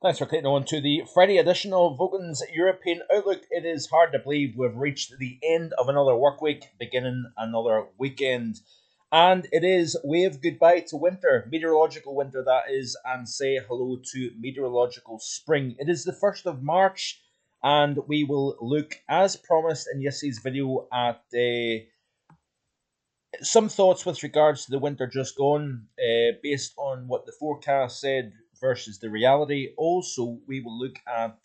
Thanks for clicking on to the Friday edition of Vogan's European Outlook. It is hard to believe we've reached the end of another work week, beginning another weekend. And it is wave goodbye to winter, meteorological winter that is, and say hello to meteorological spring. It is the 1st of March, and we will look, as promised in yesterday's video, at some thoughts with regards to the winter just gone, based on what the forecast said versus the reality. Also, we will look at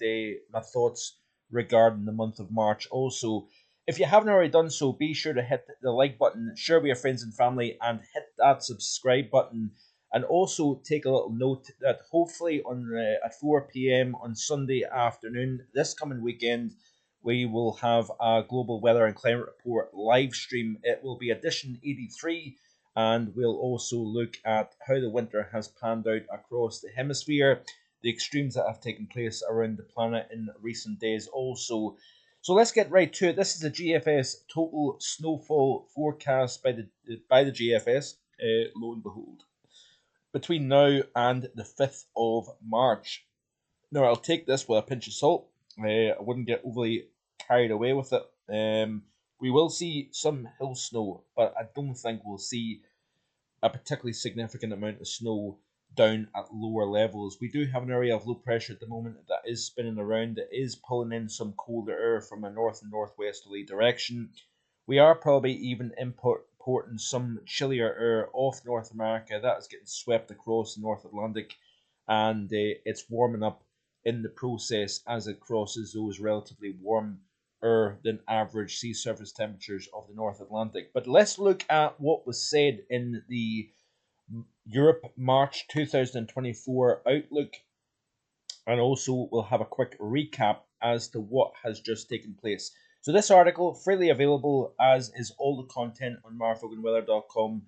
my thoughts regarding the month of March. Also, if you haven't already done so, be sure to hit the like button, share with your friends and family, and hit that subscribe button. And also take a little note that hopefully on at 4 p.m. on Sunday afternoon, this coming weekend, we will have a global weather and climate report live stream. It will be edition 83, and we'll also look at how the winter has panned out across the hemisphere, the extremes that have taken place around the planet in recent days also. So let's get right to it. This is the GFS total snowfall forecast by the GFS, lo and behold, between now and the 5th of March. Now, I'll take this with a pinch of salt. I wouldn't get overly carried away with it. We will see some hill snow, but I don't think we'll see a particularly significant amount of snow down at lower levels. We do have an area of low pressure at the moment that is spinning around. It is pulling in some colder air from a north and northwesterly direction. We are probably even importing some chillier air off North America. That is getting swept across the North Atlantic, and it's warming up in the process as it crosses those relatively warmer than average sea surface temperatures of the North Atlantic. But let's look at what was said in the Europe March 2024 Outlook, and also we'll have a quick recap as to what has just taken place. So this article, freely available, as is all the content on marfoganweather.com,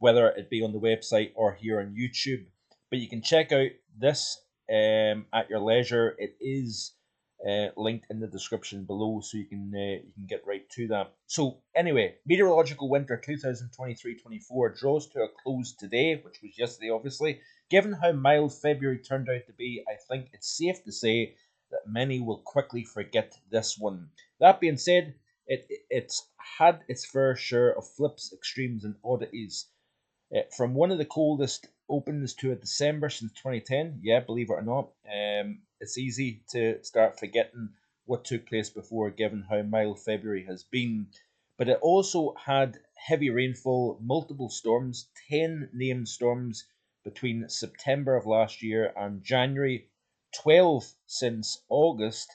whether it be on the website or here on YouTube. But you can check out this at your leisure. It is linked in the description below, so you can get right to that. So anyway, meteorological winter 2023-24 draws to a close today, which was yesterday, obviously. Given how mild February turned out to be, I think it's safe to say that many will quickly forget this one. That being said, it's had its fair share of flips, extremes, and oddities. From one of the coldest opens to a December since 2010, yeah, believe it or not, it's easy to start forgetting what took place before, given how mild February has been. But it also had heavy rainfall, multiple storms, 10 named storms between September of last year and January, 12 since August.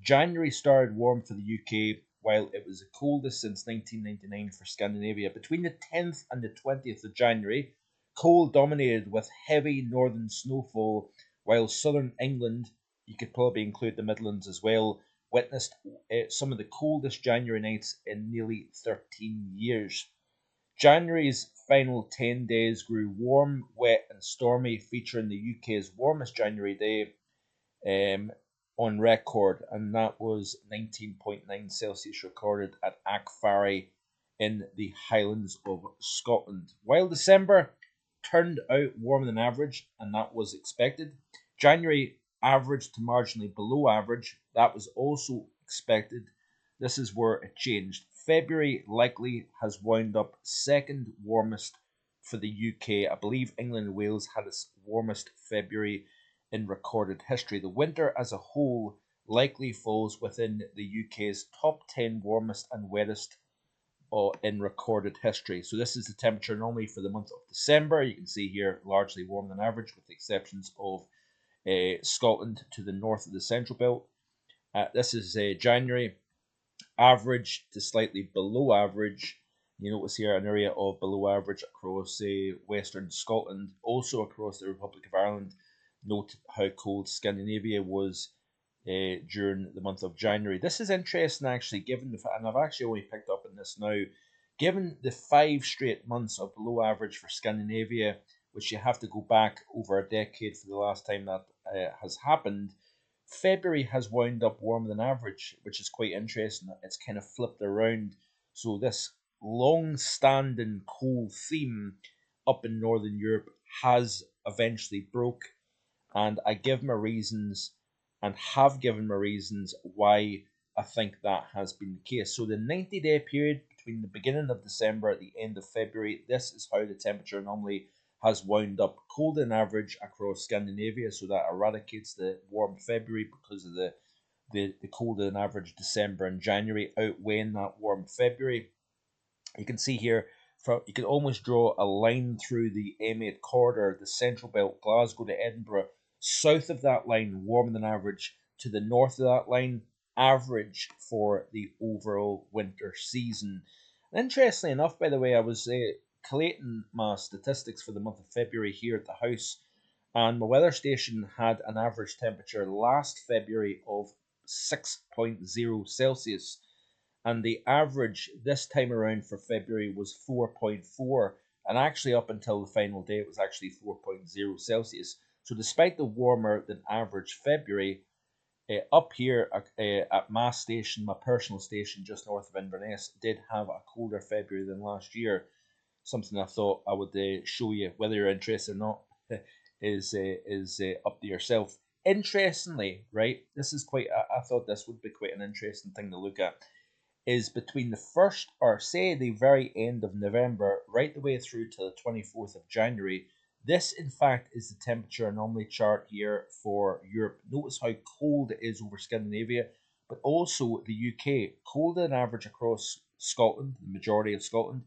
January started warm for the UK, while it was the coldest since 1999 for Scandinavia. Between the 10th and the 20th of January, cold dominated with heavy northern snowfall, while southern England, you could probably include the Midlands as well, witnessed some of the coldest January nights in nearly 13 years. January's final 10 days grew warm, wet, and stormy, featuring the UK's warmest January day um, on record, and that was 19.9 Celsius recorded at Achfarry in the Highlands of Scotland. While December turned out warmer than average, and that was expected, January averaged to marginally below average. That was also expected. This is where it changed. February likely has wound up second warmest for the UK. I believe England and Wales had its warmest February in recorded history. The winter as a whole likely falls within the UK's top 10 warmest and wettest in recorded history. So this is the temperature normally for the month of December. You can see here largely warmer than average, with the exceptions of Scotland to the north of the Central Belt. This is January, average to slightly below average. You notice here an area of below average across western Scotland, also across the Republic of Ireland. Note how cold Scandinavia was during the month of January. This is interesting, actually, given the fact, and I've actually only picked up on this now, given the 5 straight months of below average for Scandinavia, which you have to go back over a decade for the last time that has happened. February has wound up warmer than average, which is quite interesting. It's kind of flipped around. So this long-standing cold theme up in Northern Europe has eventually broke, and I give my reasons and have given my reasons why I think that has been the case. So the 90-day period between the beginning of December at the end of February, this is how the temperature anomaly has wound up. Cold than average across Scandinavia, so that eradicates the warm February because of the colder than average December and January outweighing that warm February. You can see here, you can almost draw a line through the M8 corridor, the central belt, Glasgow to Edinburgh. South of that line, warmer than average. To the north of that line, average for the overall winter season. And interestingly enough, by the way, I was collating my statistics for the month of February here at the house, and my weather station had an average temperature last February of 6.0 Celsius, and the average this time around for February was 4.4, and actually up until the final day it was actually 4.0 Celsius. So despite the warmer than average February, up here at my station, my personal station just north of Inverness, did have a colder February than last year. Something I thought I would show you, whether you're interested or not, is up to yourself. Interestingly, right, this is quite. I thought this would be quite an interesting thing to look at, is between the first, or say the very end of November, right the way through to the 24th of January. This, in fact, is the temperature anomaly chart here for Europe. Notice how cold it is over Scandinavia, but also the UK. Colder than average across Scotland, the majority of Scotland,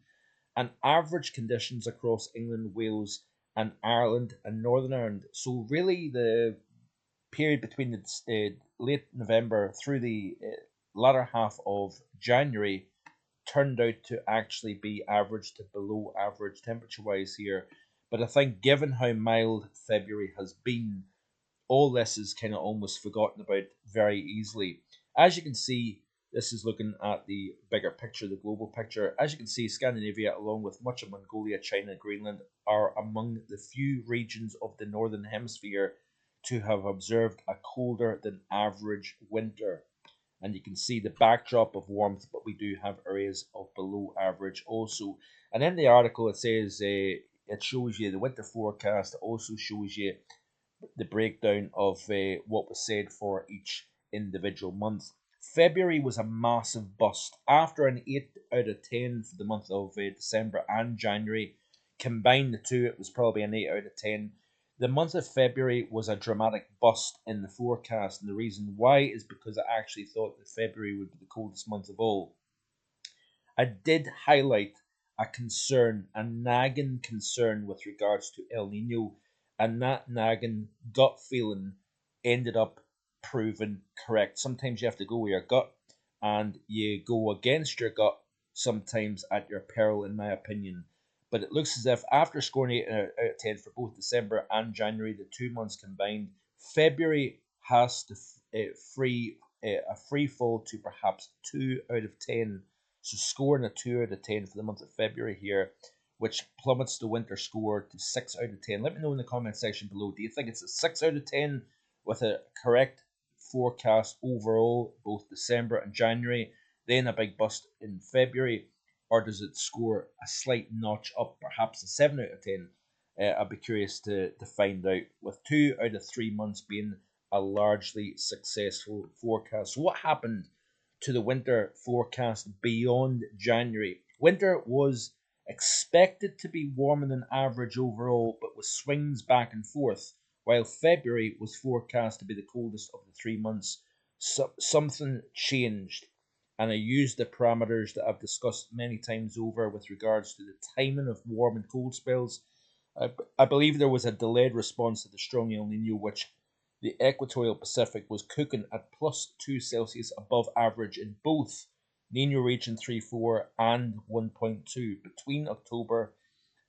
and average conditions across England, Wales, and Ireland and Northern Ireland. So, really, the period between the late November through the latter half of January turned out to actually be average to below average temperature wise here. But I think, given how mild February has been, all this is kind of almost forgotten about very easily. As you can see, this is looking at the bigger picture, the global picture. As you can see, Scandinavia, along with much of Mongolia, China, Greenland, are among the few regions of the Northern Hemisphere to have observed a colder than average winter. And you can see the backdrop of warmth, but we do have areas of below average also. And in the article, it says it shows you the winter forecast. It also shows you the breakdown of what was said for each individual month. February was a massive bust. After an 8 out of 10 for the month of December and January, combined the two, it was probably an 8 out of 10. The month of February was a dramatic bust in the forecast, and the reason why is because I actually thought that February would be the coldest month of all. I did highlight a concern, a nagging concern with regards to El Nino, and that nagging gut feeling ended up proven correct. Sometimes you have to go with your gut, and you go against your gut sometimes at your peril, in my opinion. But it looks as if after scoring 8 out of 10 for both December and January, the 2 months combined, February has to a free fall to perhaps 2 out of 10, so scoring a 2 out of 10 for the month of February here, which plummets the winter score to 6 out of 10. Let me know in the comment section below. Do you think it's a 6 out of 10 with a correct forecast overall, both December and January, then a big bust in February? Or does it score a slight notch up, perhaps a 7 out of 10? I'd be curious to find out, with 2 out of 3 months being a largely successful forecast. So what happened to the winter forecast beyond January? Winter was expected to be warmer than average overall, but with swings back and forth, while February was forecast to be the coldest of the 3 months. Something changed, and I used the parameters that I've discussed many times over with regards to the timing of warm and cold spells. I believe there was a delayed response to the strong El Nino, which the equatorial Pacific was cooking at +2 Celsius above average in both Nino region 3-4 and 1.2 between October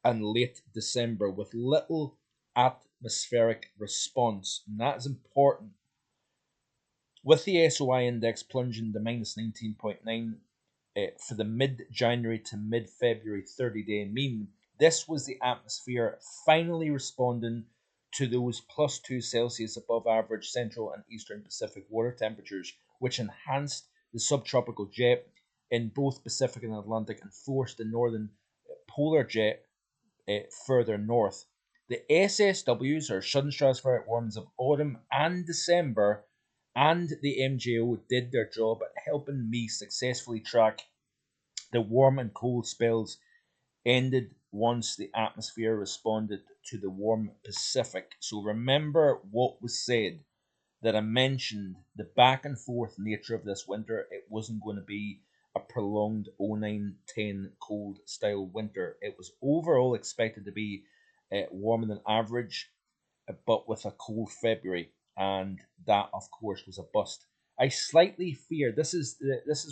and late December, with little atmospheric response. And that is important. With the SOI index plunging to -19.9 for the mid-January to mid-February 30-day mean, this was the atmosphere finally responding to those +2 Celsius above average central and eastern Pacific water temperatures, which enhanced the subtropical jet in both Pacific and Atlantic and forced the northern polar jet further north. The SSWs, or sudden stratospheric warmings of autumn and December, and the MJO did their job at helping me successfully track the warm and cold spells ended once the atmosphere responded to the warm Pacific. So remember what was said, that I mentioned the back and forth nature of this winter. It wasn't going to be a prolonged 09-10 cold style winter. It was overall expected to be warmer than average, but with a cold February, and that, of course, was a bust. I slightly fear this is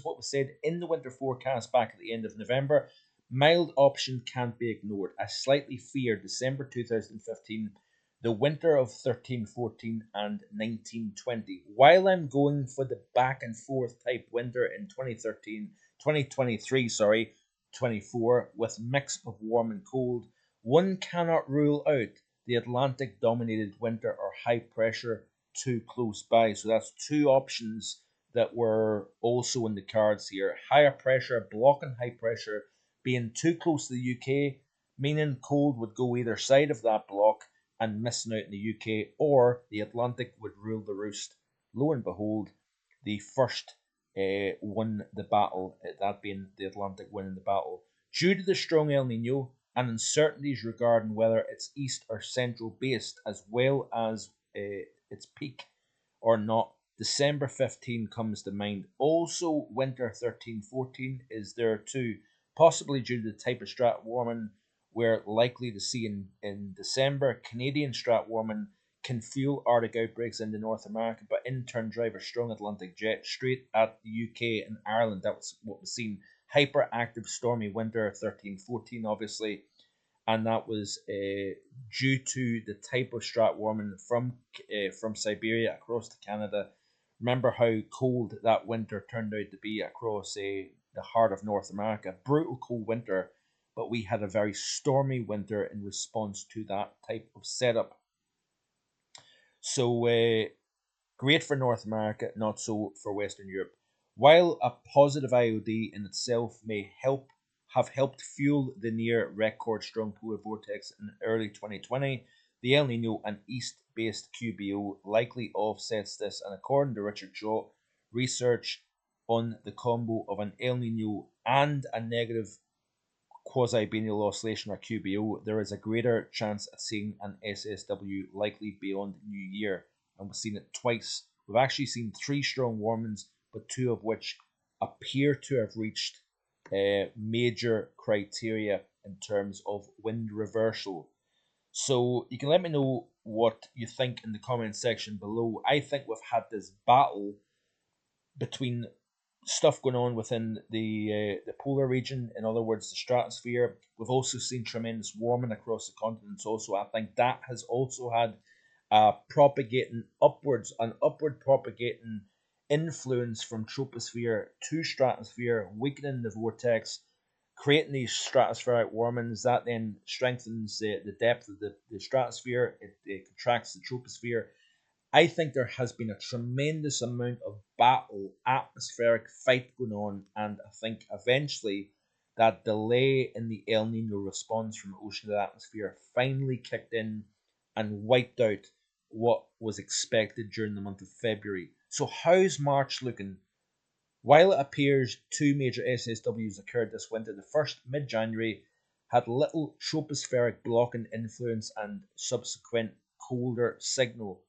what was said in the winter forecast back at the end of November. Mild option can't be ignored. I slightly fear December 2015, the winter of 13-14 and 19-20. While I'm going for the back and forth type winter in 2023, 24, with mix of warm and cold, one cannot rule out the Atlantic dominated winter or high pressure too close by. So that's two options that were also in the cards here. Higher pressure, blocking high pressure, being too close to the UK, meaning cold would go either side of that block and missing out in the UK, or the Atlantic would rule the roost. Lo and behold, the first won the battle, that being the Atlantic winning the battle. Due to the strong El Nino and uncertainties regarding whether it's east or central based, as well as its peak or not, December 15 comes to mind. Also, winter 13-14 is there too, possibly due to the type of strat warming we're likely to see in December. Canadian strat warming can fuel Arctic outbreaks into North America, but in turn drive a strong Atlantic jet straight at the UK and Ireland. That was what was seen. Hyperactive stormy winter 13-14, obviously, and that was due to the type of strat warming from Siberia across to Canada. Remember how cold that winter turned out to be across the heart of North America. Brutal cold winter, but we had a very stormy winter in response to that type of setup. So great for North America, not so for Western Europe. While a positive IOD in itself may have helped fuel the near record strong polar vortex in early 2020, the El Nino and east-based QBO likely offsets this, and according to Richard Shaw, research on the combo of an El Nino and a negative quasi-biennial oscillation, or QBO, there is a greater chance at seeing an SSW likely beyond New Year, and we've seen it twice. We've actually seen three strong warmings, but two of which appear to have reached major criteria in terms of wind reversal. So you can let me know what you think in the comment section below. I think we've had this battle between stuff going on within the polar region, in other words, the stratosphere. We've also seen tremendous warming across the continents. Also, I think that has also had an upward propagating influence from troposphere to stratosphere, weakening the vortex, creating these stratospheric warmings. That then strengthens the depth of the stratosphere. It contracts the troposphere. I think there has been a tremendous amount of battle, atmospheric fight going on, and I think eventually that delay in the El Nino response from ocean to the atmosphere finally kicked in and wiped out what was expected during the month of February. So how's March looking? While it appears two major SSWs occurred this winter, the first mid-January had little tropospheric blocking influence and subsequent colder signal.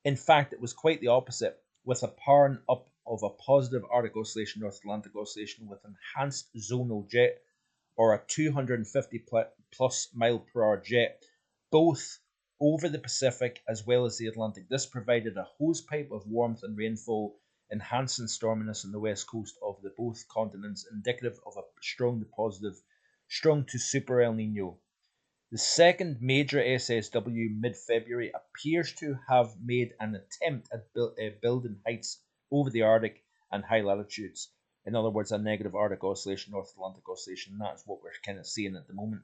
In fact, it was quite the opposite, with a powering up of a positive Arctic oscillation, North Atlantic oscillation with enhanced zonal jet, or a 250 plus mile per hour jet, both over the Pacific as well as the Atlantic. This provided a hosepipe of warmth and rainfall, enhancing storminess on the west coast of the both continents, indicative of a strong to super El Nino. The second major SSW mid-February appears to have made an attempt at building heights over the Arctic and high latitudes. In other words, a negative Arctic oscillation, North Atlantic oscillation. That's what we're kind of seeing at the moment.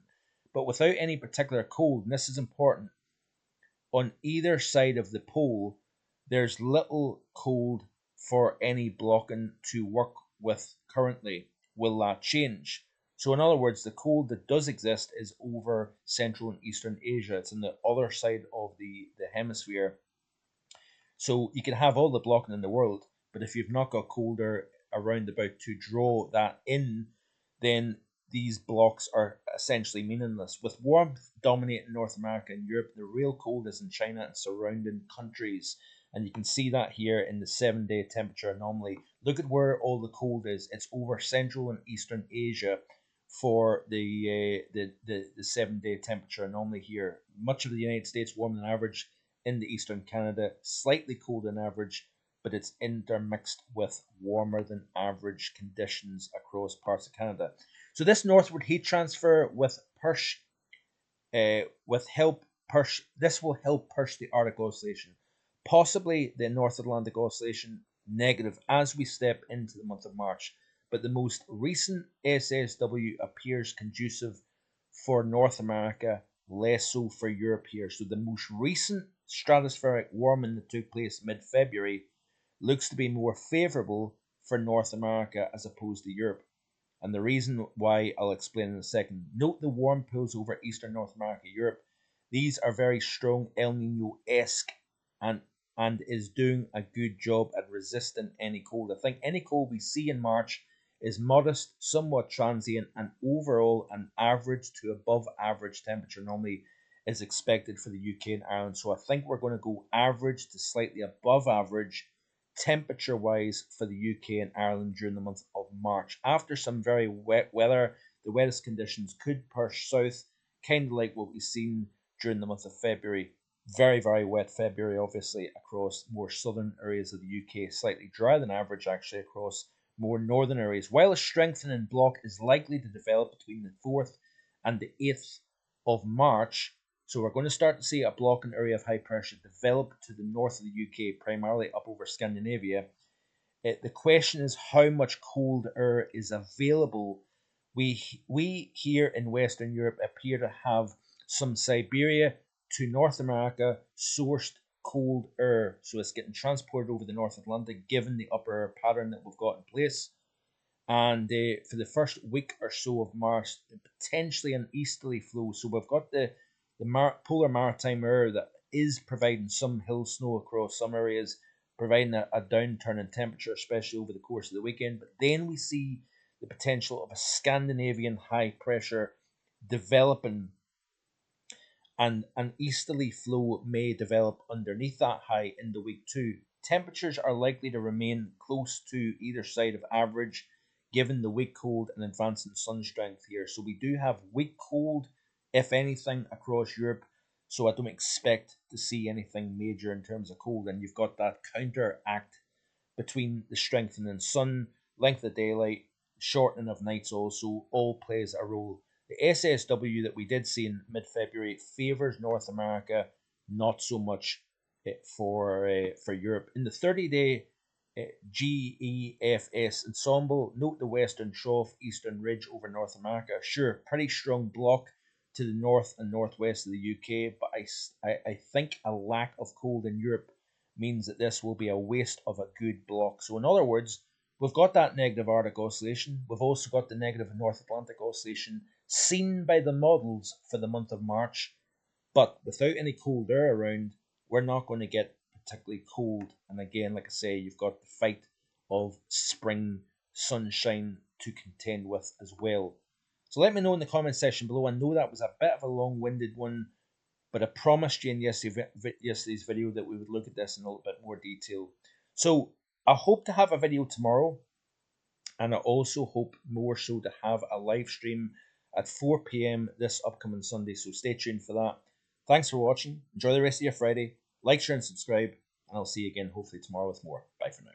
But without any particular cold, and this is important, on either side of the pole, there's little cold for any blocking to work with currently. Will that change? So in other words, the cold that does exist is over Central and Eastern Asia. It's on the other side of the hemisphere. So you can have all the blocking in the world, but if you've not got colder around about to draw that in, then these blocks are essentially meaningless. With warmth dominating North America and Europe, the real cold is in China and surrounding countries. And you can see that here in the 7-day temperature anomaly. Look at where all the cold is. It's over Central and Eastern Asia for the 7-day temperature anomaly here. Much of the United States warmer than average, in the eastern Canada, slightly colder than average, but it's intermixed with warmer than average conditions across parts of Canada. So this northward heat transfer this will help push the Arctic Oscillation, possibly the North Atlantic Oscillation, negative as we step into the month of March. But the most recent SSW appears conducive for North America, less so for Europe here. So the most recent stratospheric warming that took place mid-February looks to be more favourable for North America as opposed to Europe. And the reason why I'll explain in a second. Note the warm pools over eastern North America, Europe. These are very strong El Nino-esque and is doing a good job at resisting any cold. I think any cold we see in March is modest, somewhat transient, and overall an average to above average temperature normally is expected for the UK and Ireland. So I think we're going to go average to slightly above average temperature wise for the UK and Ireland during the month of March. After some very wet weather, the wettest conditions could push south, kind of like what we've seen during the month of February. Very, very wet February, obviously, across more southern areas of the UK, slightly drier than average actually across more northern areas, while a strengthening block is likely to develop between the 4th and the 8th of March. So we're going to start to see a blocking area of high pressure develop to the north of the UK, primarily up over Scandinavia. The question is how much cold air is available. We here in Western Europe appear to have some Siberia to North America sourced cold air. So it's getting transported over the North Atlantic given the upper air pattern that we've got in place. And for the first week or so of March, potentially an easterly flow. So we've got the polar maritime air that is providing some hill snow across some areas, providing a downturn in temperature, especially over the course of the weekend. But then we see the potential of a Scandinavian high pressure developing, and an easterly flow may develop underneath that high in the week too. Temperatures are likely to remain close to either side of average given the weak cold and advancing sun strength here. So we do have weak cold, if anything, across Europe. So I don't expect to see anything major in terms of cold. And you've got that counteract between the strengthening sun, length of daylight, shortening of nights also all plays a role. The SSW that we did see in mid-February favors North America, not so much for Europe. In the 30-day GEFS ensemble, note the western trough, eastern ridge over North America. Sure, pretty strong block to the north and northwest of the UK, but I think a lack of cold in Europe means that this will be a waste of a good block. So in other words, we've got that negative Arctic Oscillation. We've also got the negative North Atlantic Oscillation seen by the models for the month of March. But without any cold air around, we're not going to get particularly cold. And again, like I say, you've got the fight of spring sunshine to contend with as well. So let me know in the comment section below. I know that was a bit of a long-winded one, but I promised you in yesterday's video that we would look at this in a little bit more detail. So I hope to have a video tomorrow, and I also hope more so to have a live stream at 4 p.m. this upcoming Sunday, so stay tuned for that. Thanks for watching. Enjoy the rest of your Friday. Like, share, and subscribe, and I'll see you again hopefully tomorrow with more. Bye for now.